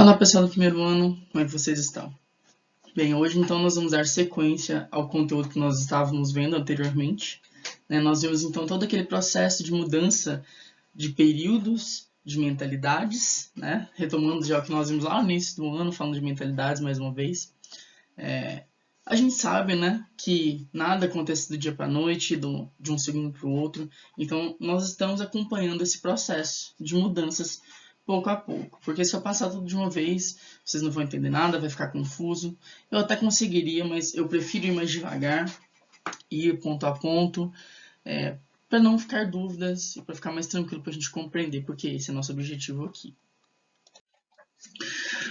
Olá pessoal do primeiro ano, como é que vocês estão? Bem, hoje então nós vamos dar sequência ao conteúdo que nós estávamos vendo anteriormente. Nós vimos então todo aquele processo de mudança de períodos, de mentalidades, retomando já o que nós vimos lá no início do ano, falando de mentalidades mais uma vez. A gente sabe que nada acontece do dia para a noite, de um segundo para o outro, então nós estamos acompanhando esse processo de mudanças pouco a pouco, porque se eu passar tudo de uma vez, vocês não vão entender nada, vai ficar confuso. Eu até conseguiria, mas eu prefiro ir mais devagar, ir ponto a ponto, para não ficar dúvidas e para ficar mais tranquilo para a gente compreender, porque esse é o nosso objetivo aqui.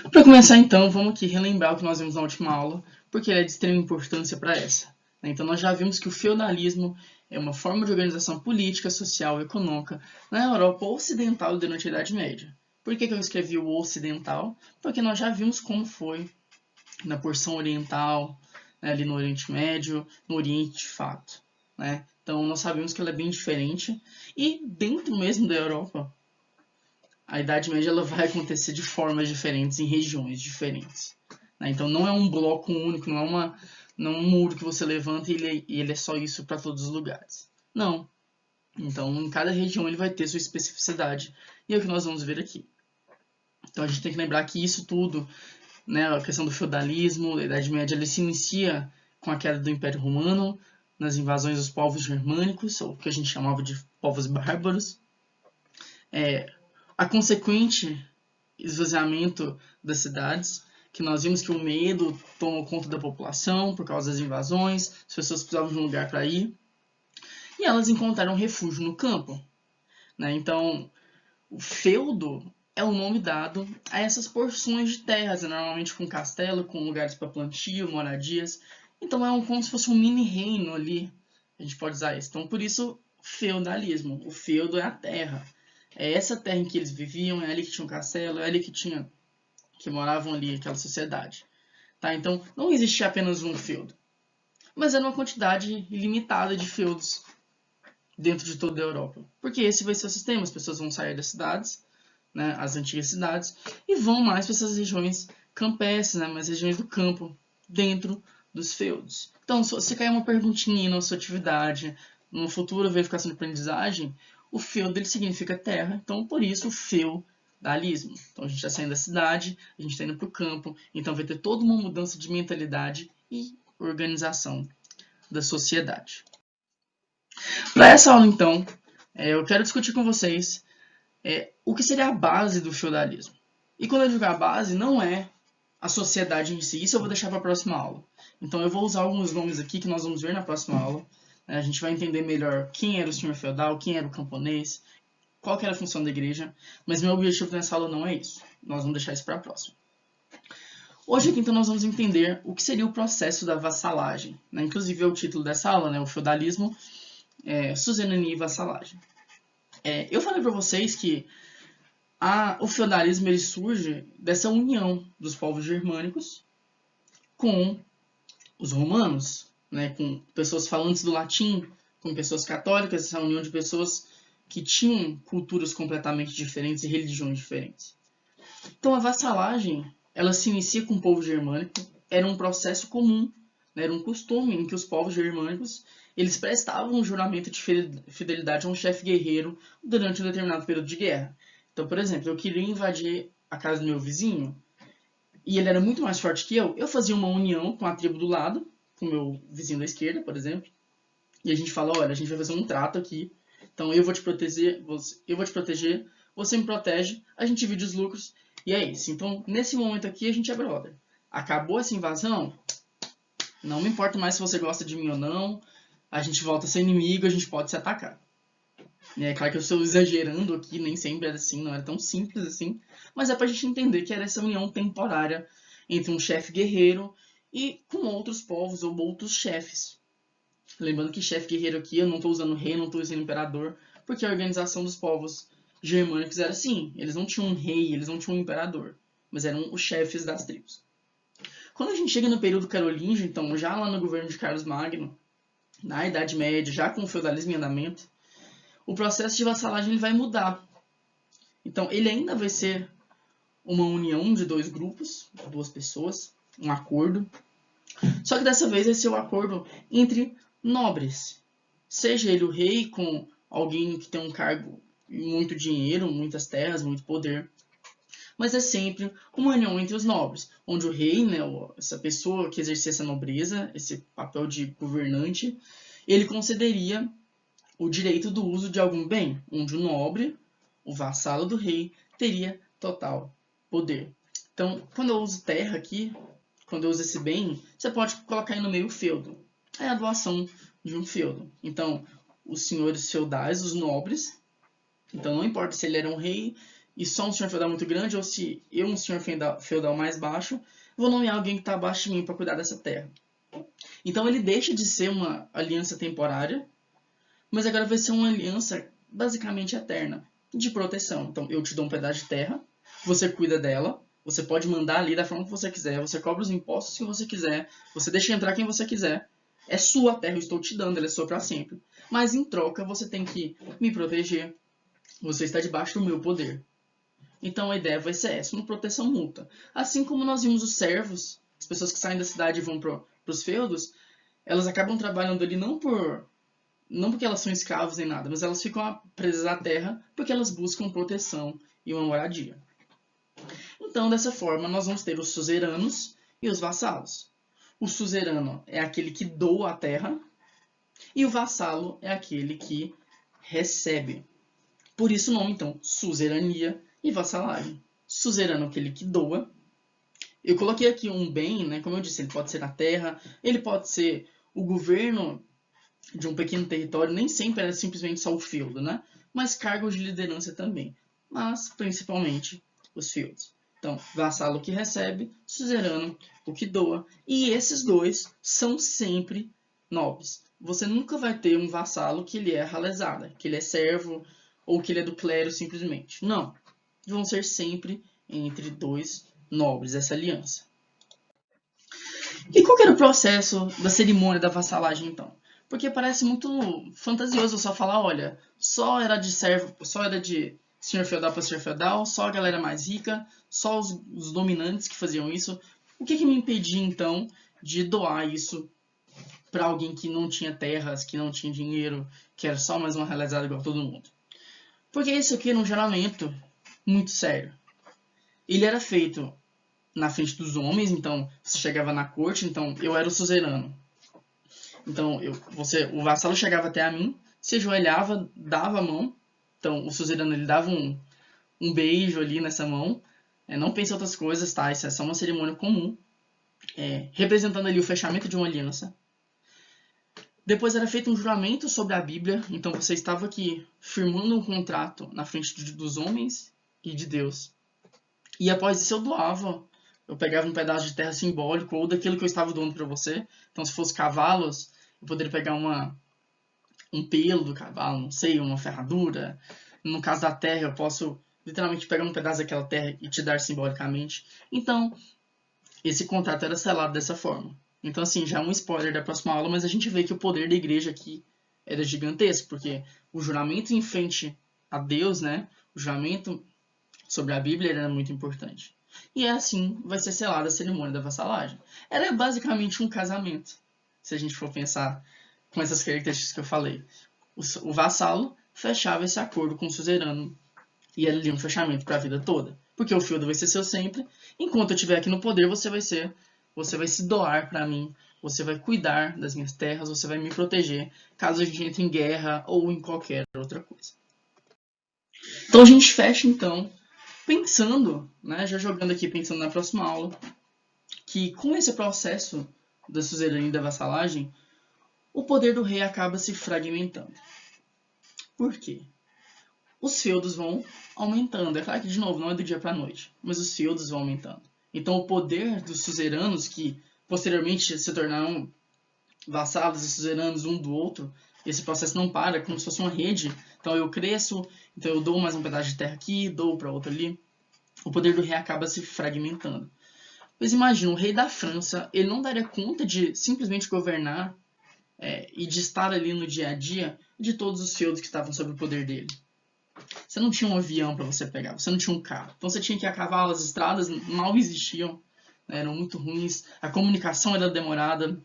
Para começar então, vamos aqui relembrar o que nós vimos na última aula, porque ele é de extrema importância para essa. Então nós já vimos que o feudalismo é uma forma de organização política, social e econômica na Europa Ocidental durante a Idade Média. Por que eu escrevi o ocidental? Porque nós já vimos como foi na porção oriental, ali no Oriente Médio, no Oriente de fato. Então nós sabemos que ela é bem diferente. E dentro mesmo da Europa, a Idade Média ela vai acontecer de formas diferentes, em regiões diferentes. Então não é um bloco único, não é um muro que você levanta e ele é só isso para todos os lugares. Não. Então em cada região ele vai ter sua especificidade. E é o que nós vamos ver aqui. Então a gente tem que lembrar que isso tudo, a questão do feudalismo, da Idade Média, ele se inicia com a queda do Império Romano, nas invasões dos povos germânicos, ou o que a gente chamava de povos bárbaros. A consequente esvaziamento das cidades, que nós vimos que o medo tomou conta da população por causa das invasões, as pessoas precisavam de um lugar para ir, e elas encontraram refúgio no campo. Então, o feudo é o nome dado a essas porções de terras, normalmente com castelo, com lugares para plantio, moradias. Então é como se fosse um mini reino ali, a gente pode usar isso. Então por isso feudalismo, o feudo é a terra. É essa terra em que eles viviam, é ali que tinha um castelo, é ali que moravam ali, aquela sociedade. Então não existia apenas um feudo, mas era uma quantidade ilimitada de feudos dentro de toda a Europa. Porque esse vai ser o sistema, as pessoas vão sair das cidades, as antigas cidades, e vão mais para essas regiões campestres, mais regiões do campo, dentro dos feudos. Então, se você cair uma perguntinha na sua atividade, no futuro verificação de aprendizagem, o feudo ele significa terra, então por isso o feudalismo. Então a gente está saindo da cidade, a gente está indo para o campo, então vai ter toda uma mudança de mentalidade e organização da sociedade. Para essa aula, então, eu quero discutir com vocês o que seria a base do feudalismo. E quando eu digo a base, não é a sociedade em si. Isso eu vou deixar para a próxima aula. Então eu vou usar alguns nomes aqui que nós vamos ver na próxima aula. A gente vai entender melhor quem era o senhor feudal, quem era o camponês, qual que era a função da igreja. Mas meu objetivo nessa aula não é isso. Nós vamos deixar isso para a próxima. Hoje aqui então nós vamos entender o que seria o processo da vassalagem. Inclusive é o título dessa aula, o feudalismo, suzerania e vassalagem. Eu falei para vocês que o feudalismo ele surge dessa união dos povos germânicos com os romanos, com pessoas falantes do latim, com pessoas católicas, essa união de pessoas que tinham culturas completamente diferentes e religiões diferentes. Então a vassalagem ela se inicia com o povo germânico, era um processo comum, era um costume em que os povos germânicos eles prestavam um juramento de fidelidade a um chefe guerreiro durante um determinado período de guerra. Então, por exemplo, eu queria invadir a casa do meu vizinho e ele era muito mais forte que eu fazia uma união com a tribo do lado, com o meu vizinho da esquerda, por exemplo, e a gente fala, olha, a gente vai fazer um trato aqui, então eu vou te proteger, você me protege, a gente divide os lucros, e é isso. Então, nesse momento aqui, a gente é brother. Acabou essa invasão, não me importa mais se você gosta de mim ou não, a gente volta a ser inimigo, a gente pode se atacar. É claro que eu estou exagerando aqui, nem sempre era assim, não era tão simples assim, mas é pra gente entender que era essa união temporária entre um chefe guerreiro e com outros povos ou outros chefes. Lembrando que chefe guerreiro aqui, eu não estou usando rei, não estou usando imperador, porque a organização dos povos germânicos era assim, eles não tinham um rei, eles não tinham um imperador, mas eram os chefes das tribos. Quando a gente chega no período carolíngio, então já lá no governo de Carlos Magno, na Idade Média, já com o feudalismo em andamento, o processo de vassalagem ele vai mudar. Então, ele ainda vai ser uma união de dois grupos, duas pessoas, um acordo. Só que dessa vez vai ser o acordo entre nobres. Seja ele o rei com alguém que tem um cargo, muito dinheiro, muitas terras, muito poder. Mas é sempre uma união entre os nobres, onde o rei, né, essa pessoa que exercia essa nobreza, esse papel de governante, ele concederia o direito do uso de algum bem, onde o nobre, o vassalo do rei, teria total poder. Então, quando eu uso terra aqui, quando eu uso esse bem, você pode colocar aí no meio o feudo. É a doação de um feudo. Então, os senhores feudais, os nobres, então não importa se ele era um rei e só um senhor feudal muito grande, ou se eu, um senhor feudal mais baixo, vou nomear alguém que está abaixo de mim para cuidar dessa terra. Então ele deixa de ser uma aliança temporária, mas agora vai ser uma aliança basicamente eterna, de proteção. Então eu te dou um pedaço de terra, você cuida dela, você pode mandar ali da forma que você quiser, você cobra os impostos que você quiser, você deixa entrar quem você quiser. É sua terra, eu estou te dando, ela é sua para sempre. Mas em troca você tem que me proteger, você está debaixo do meu poder. Então a ideia vai ser essa, uma proteção mútua. Assim como nós vimos os servos, as pessoas que saem da cidade e vão para os feudos, elas acabam trabalhando ali não porque elas são escravos nem nada, mas elas ficam presas à terra porque elas buscam proteção e uma moradia. Então, dessa forma, nós vamos ter os suzeranos e os vassalos. O suzerano é aquele que doa a terra e o vassalo é aquele que recebe. Por isso o nome, então, suzerania e vassalagem. Suzerano é aquele que doa. Eu coloquei aqui um bem, né? Como eu disse, ele pode ser a terra, ele pode ser o governo de um pequeno território, nem sempre era simplesmente só o feudo, né? Mas cargos de liderança também, mas principalmente os feudos. Então, vassalo que recebe, suzerano o que doa, e esses dois são sempre nobres. Você nunca vai ter um vassalo que ele é ralezada, que ele é servo ou que ele é do clero simplesmente. Não, vão ser sempre entre dois nobres essa aliança. E qual que era o processo da cerimônia da vassalagem então? Porque parece muito fantasioso só falar, olha, só era de servo, só era de senhor feudal para senhor feudal, só a galera mais rica, só os dominantes que faziam isso. O que me impedia então de doar isso para alguém que não tinha terras, que não tinha dinheiro, que era só mais uma realizada igual todo mundo? Porque isso aqui era um juramento muito sério. Ele era feito na frente dos homens, então você chegava na corte, então eu era o suzerano. Então o vassalo chegava até a mim, se ajoelhava, dava a mão. Então o suzerano ele dava um beijo ali nessa mão. Não pense em outras coisas, tá? Isso é só uma cerimônia comum, representando ali o fechamento de uma aliança. Depois era feito um juramento sobre a Bíblia, então você estava aqui firmando um contrato na frente dos homens e de Deus. E após isso eu pegava um pedaço de terra simbólico ou daquilo que eu estava doando para você. Então se fosse cavalos, eu poderia pegar um pelo do cavalo, não sei, uma ferradura. No caso da terra, eu posso literalmente pegar um pedaço daquela terra e te dar simbolicamente. Então, esse contrato era selado dessa forma. Então, assim, já é um spoiler da próxima aula, mas a gente vê que o poder da igreja aqui era gigantesco, porque o juramento em frente a Deus, né? O juramento sobre a Bíblia era muito importante. E assim vai ser selada a cerimônia da vassalagem. Ela é basicamente um casamento, se a gente for pensar com essas características que eu falei. O vassalo fechava esse acordo com o suzerano e era ali um fechamento para a vida toda. Porque o feudo vai ser seu sempre. Enquanto eu estiver aqui no poder, você vai se doar para mim, você vai cuidar das minhas terras, você vai me proteger caso a gente entre em guerra ou em qualquer outra coisa. Então a gente fecha então pensando, né, já jogando aqui, pensando na próxima aula, que com esse processo da suzerania e da vassalagem, o poder do rei acaba se fragmentando. Por quê? Os feudos vão aumentando. É claro que, de novo, não é do dia para a noite, mas os feudos vão aumentando. Então, o poder dos suzeranos, que posteriormente se tornaram vassalos e suzeranos um do outro, esse processo não para, como se fosse uma rede. Então, eu cresço, então eu dou mais um pedaço de terra aqui, dou para outro ali. O poder do rei acaba se fragmentando. Mas imagina, o rei da França, ele não daria conta de simplesmente governar e de estar ali no dia a dia de todos os feudos que estavam sob o poder dele. Você não tinha um avião para você pegar, você não tinha um carro. Então você tinha que ir a cavalo, as estradas mal existiam, né, eram muito ruins, a comunicação era demorada.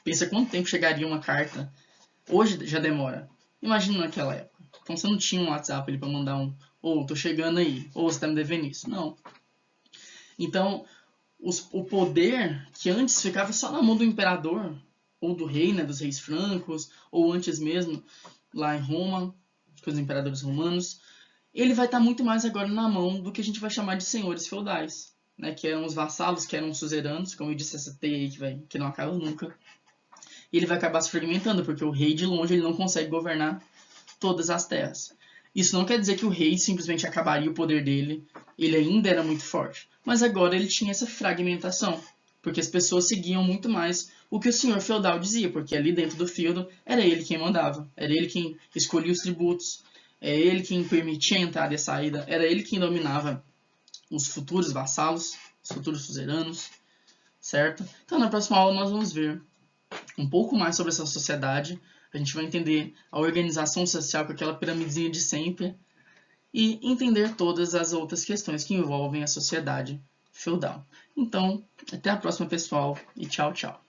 Pensa quanto tempo chegaria uma carta. Hoje já demora. Imagina naquela época. Então você não tinha um WhatsApp ali para mandar um, ou tô chegando aí, ou você tá me devendo isso. Não. Então, o poder que antes ficava só na mão do imperador, ou do rei, né, dos reis francos, ou antes mesmo, lá em Roma, com os imperadores romanos, ele vai estar muito mais agora na mão do que a gente vai chamar de senhores feudais, né, que eram os vassalos, que eram os suzeranos, como eu disse, essa teia aí que não acaba nunca. E ele vai acabar se fragmentando, porque o rei de longe ele não consegue governar todas as terras. Isso não quer dizer que o rei simplesmente acabaria o poder dele, ele ainda era muito forte, mas agora ele tinha essa fragmentação, porque as pessoas seguiam muito mais o que o senhor feudal dizia, porque ali dentro do feudo era ele quem mandava, era ele quem escolhia os tributos, é ele quem permitia a entrada e a saída, era ele quem dominava os futuros vassalos, os futuros suzeranos, certo? Então na próxima aula nós vamos ver um pouco mais sobre essa sociedade, a gente vai entender a organização social com aquela piramidezinha de sempre e entender todas as outras questões que envolvem a sociedade feudal. Então, até a próxima, pessoal, e tchau, tchau.